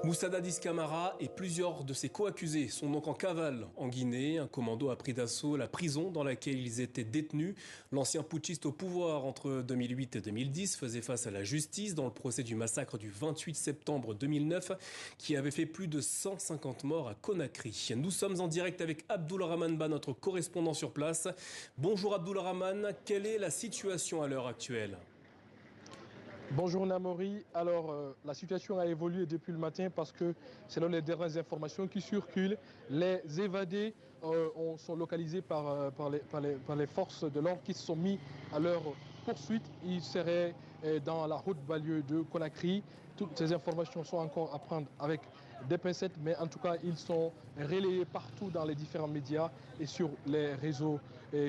Moussa Dadis Camara et plusieurs de ses co-accusés sont donc en cavale en Guinée. Un commando a pris d'assaut la prison dans laquelle ils étaient détenus. L'ancien putschiste au pouvoir entre 2008 et 2010 faisait face à la justice dans le procès du massacre du 28 septembre 2009 qui avait fait plus de 150 morts à Conakry. Nous sommes en direct avec Abdulrahman Ba, notre correspondant sur place. Bonjour Abdulrahman, quelle est la situation à l'heure actuelle ? Bonjour Namori. Alors, la situation a évolué depuis le matin parce que, selon les dernières informations qui circulent, les évadés sont localisés par les forces de l'ordre qui se sont mis à leur poursuite. Ils seraient dans la route banlieue de Conakry. Toutes ces informations sont encore à prendre avec des pincettes, mais en tout cas, ils sont relayés partout dans les différents médias et sur les réseaux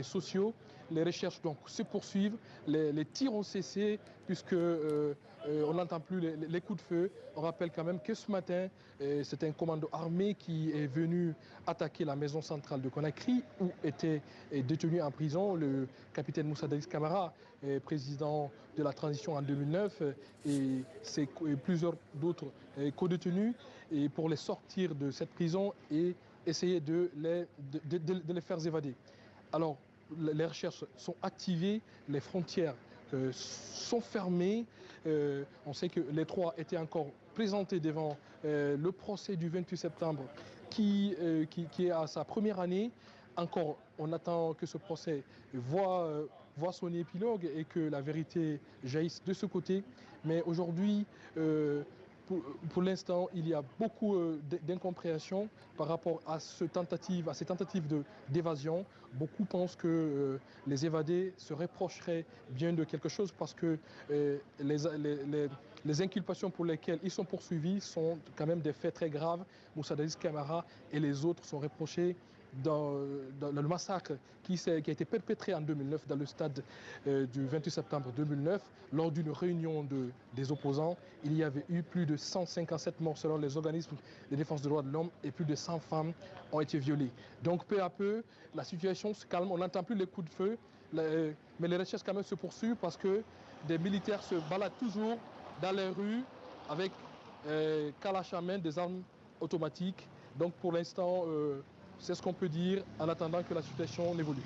sociaux. Les recherches donc se poursuivent, les tirs ont cessé puisque on n'entend plus les coups de feu. On rappelle quand même que ce matin, c'est un commando armé qui est venu attaquer la maison centrale de Conakry où était détenu en prison le capitaine Moussa Dadis Camara, président de la transition en 2009 et plusieurs d'autres co-détenus et pour les sortir de cette prison et essayer de les faire évader. Alors, les recherches sont activées, les frontières sont fermées. On sait que les trois étaient encore présentés devant le procès du 28 septembre qui est à sa première année. Encore, on attend que ce procès voit son épilogue et que la vérité jaillisse de ce côté. Mais aujourd'hui, pour l'instant, il y a beaucoup d'incompréhension par rapport à ces tentatives d'évasion. Beaucoup pensent que les évadés se reprocheraient bien de quelque chose parce que les inculpations pour lesquelles ils sont poursuivis sont quand même des faits très graves. Moussa Dadis Camara et les autres sont reprochés dans le massacre qui a été perpétré en 2009 dans le stade du 28 septembre 2009. Lors d'une réunion des opposants, il y avait eu plus de 157 morts selon les organismes de défense des droits de l'homme et plus de 100 femmes ont été violées. Donc peu à peu, la situation se calme, on n'entend plus les coups de feu, mais les recherches quand même se poursuivent parce que des militaires se baladent toujours dans les rues avec kalash à main, des armes automatiques. Donc pour l'instant, c'est ce qu'on peut dire en attendant que la situation évolue.